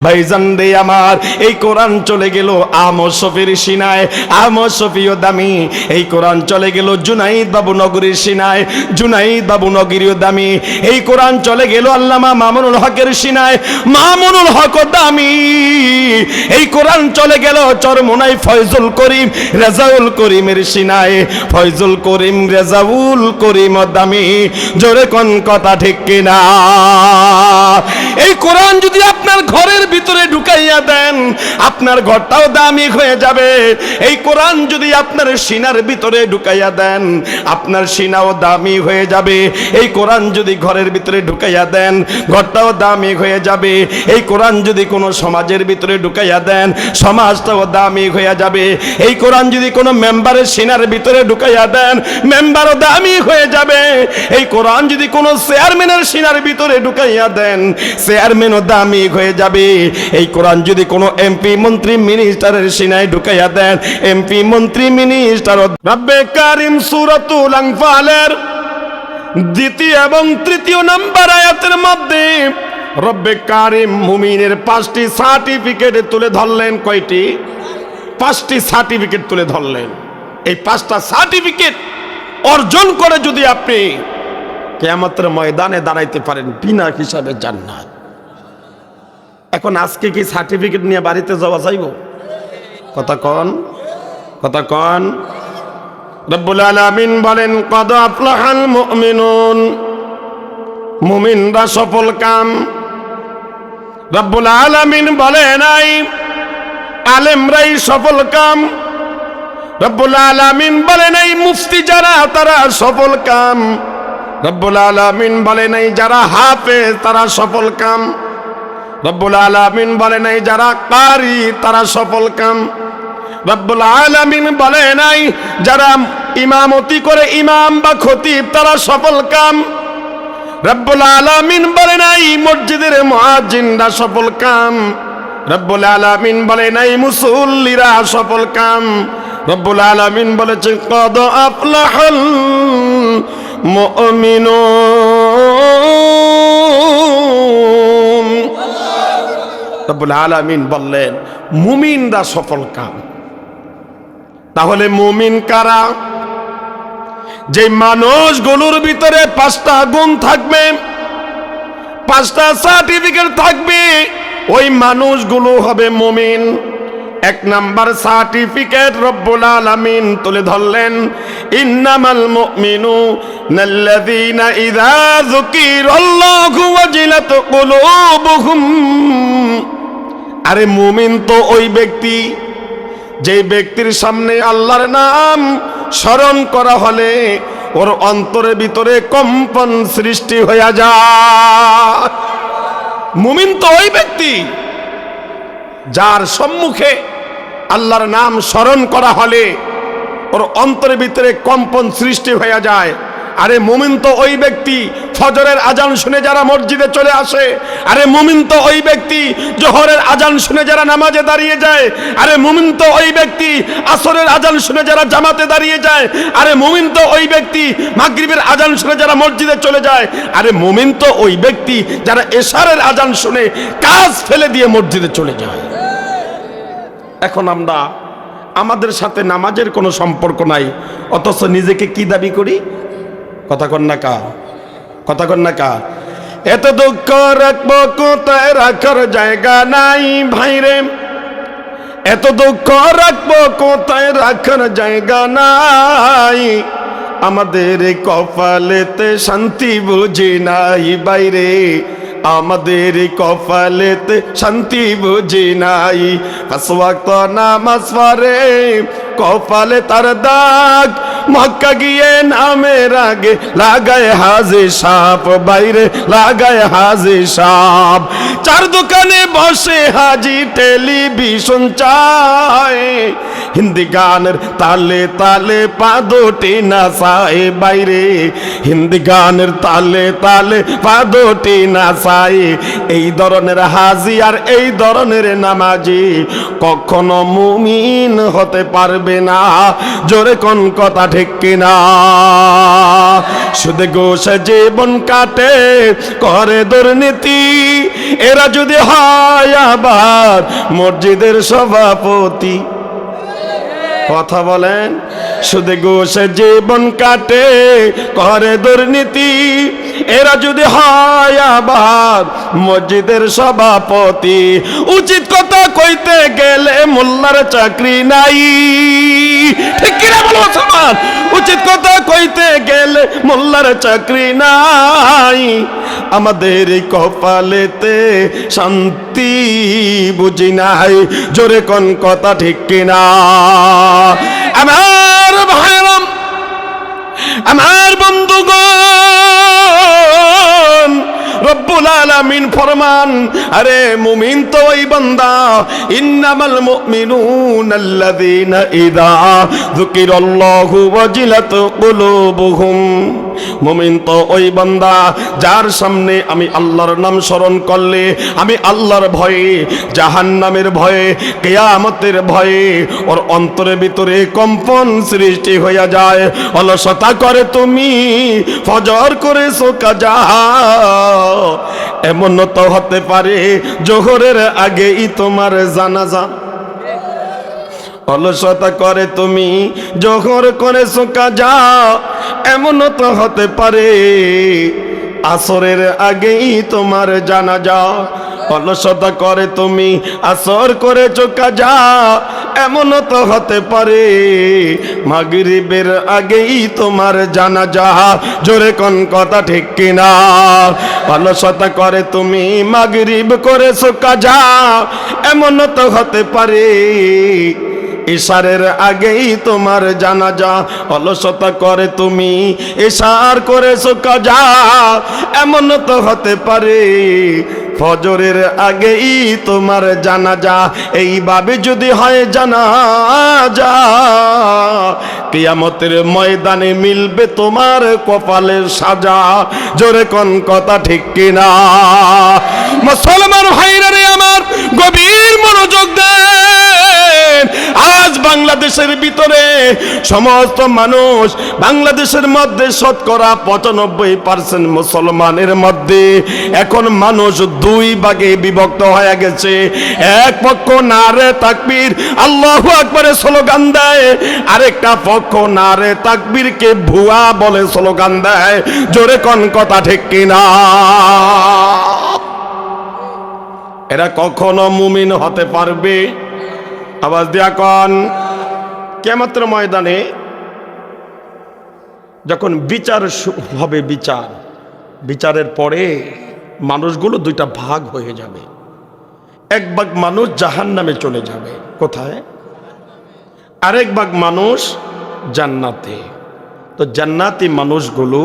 ভাইজান রে আমার, এই কোরআন চলে গেল আহমদ শফির সিনায়, আহমদ শফিও দামি। এই কোরআন চলে গেল জুনাইদ বাবু নগরীর সিনায়, জুনাইদ বাবু নগরীও দামি। এই কোরআন চলে গেল আল্লামা মামুনুল হকের সিনায়, মামুনুল হকও দামি। এই কোরআন চলে গেল চরমোনাই ফয়জুল করিম রেজাউল করিমের সিনায়, ফয়জুল করিম রেজাউল করিম দামি। জোরে কোন কথা ঠিক কিনা? এই কোরআন যদি আপনার ঘরের ভিতরে ঢুকাইয়া দেন, আপনার ঘরটাও দামি হয়ে যাবে। এই কোরআন যদি আপনার সিনার ভিতরে ঢুকাইয়া দেন, আপনার সিনাও দামি হয়ে যাবে। এই কোরআন যদি ঘরের ভিতরে ঢুকাইয়া দেন, ঘরটাও দামি হয়ে যাবে। এই কোরআন যদি কোনো সমাজের ভিতরে ঢুকাইয়া দেন, সমাজটাও দামি হয়ে যাবে। এই কোরআন যদি কোনো মেম্বারের সিনার ভিতরে ঢুকাইয়া দেন, মেম্বারও দামি হয়ে যাবে। এই কোরআন যদি কোনো চেয়ারম্যানের সিনার ভিতরে ঢুকাইয়া দেন, চেয়ারম্যানও দামি হয়ে যাবে। এই কোরআন যদি কোনো এমপি মন্ত্রী মিনিস্টারের সিনায় ঢুকাইয়া দেন, এমপি মন্ত্রী মিনিস্টার। রব্বে কারিম সূরাতুল আনফালের 2 এবং 3 নম্বর আয়াতের মধ্যে রব্বে কারিম মুমিনের 5টি সার্টিফিকেট তুলে ধরলেন। কয়টি? 5টি সার্টিফিকেট তুলে ধরলেন। এই 5টা সার্টিফিকেট অর্জন করে যদি আপনি কিয়ামতের ময়দানে দাঁড়াইতে পারেন, বিনা হিসাবে জান্নাত। এখন আজকে কি সার্টিফিকেট নিয়ে বাড়িতে যাওয়া যাইব? কথা কন, কথা কন। রব্বুল আলামিন বলেন, কদ আফলাহাল মুমিনুন, মুমিনরা সফল কাম। রব্বুল আলামিন বলে নাই আলেমরাই সফল কাম। রব্বুল আলামিন বলে নাই মুফতি যারা তারা সফল কাম। রব্বুল আলামিন বলে নাই যারা হাফেজ তারা সফল কাম। রব্বুল আলামিন বলে নাই যারা কারি তারা সফল কাম। রব্বুল আলামিন বলে নাই যারা ইমামতি করে ইমাম বা খতিব তারা সফল কাম। রব্বুল আলামিন বলে নাই মসজিদের মুয়াজ্জিনরা সফল কাম। রব্বুল আলামিন বলে নাই মুসল্লিরা সফল কাম। রব্বুল আলামিন বলেছে, কদ আফলাহাল মুমিনুন। রব্বুল আলামিন বললেন মুমিনরা সফল কাম। তাহলে মুমিন কারা? যে মানুষগুলোর ভিতরে 5টা গুণ থাকবে, 5টা সার্টিফিকেট থাকবে, ওই মানুষগুলো হবে মুমিন। 1 নাম্বার সার্টিফিকেট রব্বুল আলামিন তুলে ধরলেন, ইন্নামাল মুমিনুনাল্লাযীনা ইযা যুকিরাল্লাহু ওয়াজিলাত কুলুবুহুম। আরে মুমিন তো ওই ব্যক্তি, যে ব্যক্তির সামনে আল্লাহর নাম স্মরণ করা হলে ওর অন্তরের ভিতরে কম্পন সৃষ্টি হয়ে যায়। মুমিন তো ওই ব্যক্তি যার সম্মুখে আল্লাহর নাম স্মরণ করা হলে ওর অন্তরের ভিতরে কম্পন সৃষ্টি হয়ে যায়। আরে মুমিন তো ওই ব্যক্তি ফজরের আজান শুনে যারা মসজিদে চলে আসে। আরে মুমিন তো ওই ব্যক্তি জোহরের আজান শুনে যারা নামাজে দাঁড়িয়ে যায়। আরে মুমিন তো ওই ব্যক্তি আসরের আজান শুনে যারা জামাতে দাঁড়িয়ে যায়। আরে মুমিন তো ওই ব্যক্তি মাগরিবের আজান শুনে যারা মসজিদে চলে যায়। আরে মুমিন তো ওই ব্যক্তি যারা এশারের আজান শুনে কাজ ফেলে দিয়ে মসজিদে চলে যায়। এখন আমরা আমাদের সাথে নামাজের কোনো সম্পর্ক নাই, অথচ নিজেকে কি দাবি করি? কথা কন না কা, কথা কন না কা। এত দুঃখ রাখবো কোথায়, রাখার জায়গা নাই ভাইরে। এত দুঃখ রাখবো কোথায়, রাখার জায়গা নাই। আমাদের কপালেতে শান্তি বুঝি নাই বাইরে, আমাদের কপালেতে শান্তি বুঝি নাই। 5 ওয়াক্ত নামাজ পড়ে কপালে তার দাগ, মক্কা গিয়ে নামের আগে লাগায় হাজি সাপ বাইরে, লাগায় হাজি সাপ। 4 দোকানে বসে হাজি টেলিভিশন চায়, হিন্দি গানের তালে তালে পা দুটি নাচায় বাইরে, হিন্দি গানের তালে তালে পা দুটি নাচায়। এই ধরনের হাজি আর এই ধরনের নামাজি কখনো মুমিন হতে পারবে না। জোরে কোন কথা ঠিক কিনা? সুদে ঘুষে জীবন কাটে, করে দুর্নীতি, এরা যদি হয় আবার মসজিদের সভাপতি। কথা বলেন, সুদে ঘুষে জীবন কাটে, করে দুর্নীতি, এরা যদি হয় আবার মসজিদের সভাপতি। উচিত কথা কইতে গেলে মোল্লার চাকরি নাই, ঠিক কিনা বলো মুসলমান? উচিত কথা কইতে গেলে মোল্লার চাকরি নাই। আমাদের এই কপালেতে শান্তি বুঝি নাই, জোরে কোন কথা ঠিক কিনা? আমার ভাইরাম, আমার বন্ধুগণ, রব্বুল আলামিন ফরমান, আরে মুমিন তো ওই বান্দা, ইন্নামাল মুমিনুনাল্লাযীনা ইযা যুকিরাল্লাহু ওয়াজিলাত কুলুবুহুম। মুমিন তো ওই বান্দা যার সামনে আমি আল্লাহর নাম স্মরণ করলে, আমি আল্লাহর ভয়ে, জাহান্নামের ভয়ে, কিয়ামতের ভয়ে ওর অন্তরের ভিতরে কম্পন সৃষ্টি হয়ে যায়। অলসতা করে তুমি ফজর করেছো কাজা, এমন তো হতে পারে জোহরের আগেই তোমার জানাজা। অলসতা করে তুমি জোহর করেছো কাজা, এমন তো হতে পারে আসরের আগেই তোমার জানাজা। অলসতা করে তুমি আসর করেছো কাজা, এমন তো হতে পারে মাগরিবের আগেই তোমার জানাজা। জোরে কোন কথা ঠিক কিনা? অলসতা করে তুমি মাগরিব করেছো কাজা, এমন তো হতে পারে ইশারের আগেই তোমার জানাজা। অলসতা করে তুমি ইশার করেছো কাজা, এমন তো হতে পারে ফজরের আগেই তোমার জানাজা। এইভাবে যদি হয় জানাজা, কিয়ামতের ময়দানে মিলবে তোমার কপালের সাজা। জোরে কোন কথা ঠিক কিনা? মুসলমান ভাইরা রে আমার, গভীর মনোযোগ দেন। আজ বাংলাদেশের ভিতরে সমস্ত মানুষ, বাংলাদেশের মধ্যে শতকরা 95% মুসলমানের মধ্যে এখন মানুষ দুই ভাগে বিভক্ত হয়ে গেছে। এক পক্ষ নারে তাকবীর আল্লাহু আকবারের স্লোগান দেয়, আরেকটা পক্ষ নারে তাকবীরকে ভুয়া বলে স্লোগান দেয়। জোরে কোন কথা ঠিক কিনা? এরা কখনো মুমিন হতে পারবে? আওয়াজ দিয়া কন। কিয়ামতের ময়দানে যখন বিচার হবে, বিচারের পরে মানুষগুলো দুইটা ভাগ হয়ে যাবে। এক ভাগ মানুষ জাহান্নামে চলে যাবে, কোথায়? আরেক ভাগ মানুষ জান্নাতে। তো জান্নাতি মানুষগুলো,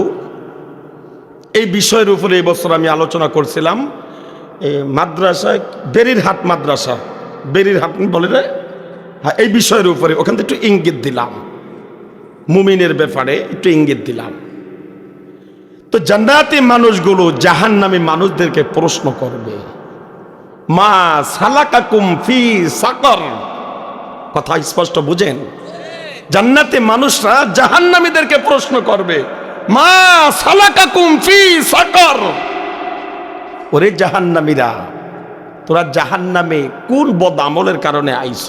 এই বিষয়ের উপরে এই বছর আমি আলোচনা করছিলাম মাদ্রাসায়, বেরিরহাট মাদ্রাসা, বেরিরহাট বলে রে, হ্যাঁ, এই বিষয়ের উপরে ওখান থেকে একটু ইঙ্গিত দিলাম, মুমিনের ব্যাপারে একটু ইঙ্গিত দিলাম। তো জান্নাতি মানুষগুলো জাহান্নামী মানুষদেরকে প্রশ্ন করবে, মা সালাকাকুম ফি সাকর। কথা স্পষ্ট বুঝেন? জান্নাতি মানুষরা জাহান্নামীদেরকে প্রশ্ন করবে, মা সালাকাকুম ফি সাকর। ওরে জাহান্নামীরা, তোরা জাহান্নামে কোন বদ আমলের কারণে আইছ?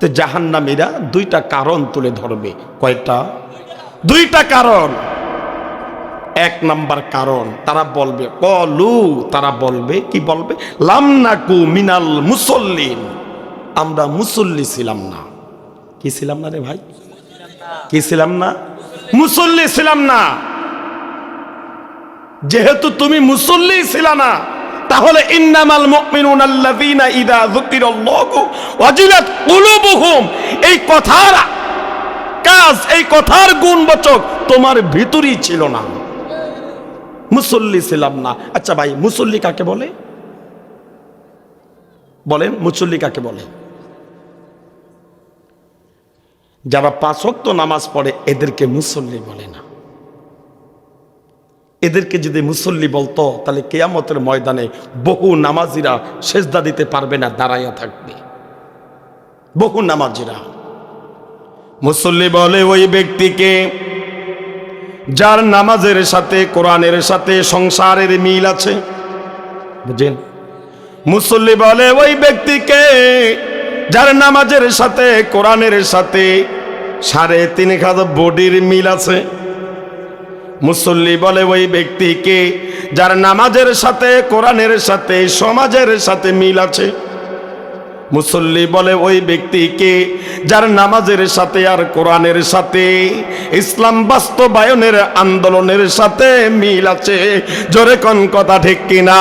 তো জাহান্নামীরা দুইটা কারণ তুলে ধরবে। কয়টা? দুইটা কারণ। এক নাম্বার কারণ তারা বলবে, কলু, তারা বলবে, কি বলবে? লামনাকু মিনাল মুসল্লিন, আমরা মুসল্লি ছিলাম না। কি ছিলাম না রে ভাই? কি ছিলাম না? মুসল্লি ছিলাম না। যেহেতু তুমি মুসল্লি ছিল না, তাহলে ইন্নামাল মুমিনুনাল্লাযীনা ইযা যুকিরাল্লাহু ওয়াজিলাত কুলুবুহুম, এই কথার কাজ, এই কথার গুণবাচক তোমার ভিতরেই ছিল না। মুসল্লি ছিলাম না। আচ্ছা ভাই, মুসল্লি কাকে বলে? বলেন, মুসল্লি কাকে বলে? যারা 5 ওয়াক্ত নামাজ পড়ে এদেরকে মুসল্লি বলে না। এদেরকে যদি মুসল্লি বলতো, তাহলে কিয়ামতের ময়দানে বহু নামাজিরা সেজদা দিতে পারবে না, দাঁড়াইয়া থাকবে। বহু নামাজিরা। মুসল্লি বলে ওই ব্যক্তিকে যার নামাজের সাথে, কোরআনের সাথে সংসারের মিল আছে, বুঝেন? মুসল্লি বলে ওই ব্যক্তিকে যার নামাজের সাথে কোরআনের সাথে 3.5 বডির মিল আছে। মুসল্লি বলে ওই ব্যক্তিকে যার নামাজের সাথে কোরআনের সাথে সমাজের সাথে মিল আছে। মুসল্লি বলে ওই ব্যক্তিকে যার নামাজের সাথে আর কোরআনের সাথে ইসলাম বাস্তবায়নের আন্দোলনের সাথে মিল আছে। জোরে কোন কথা ঠিক কিনা?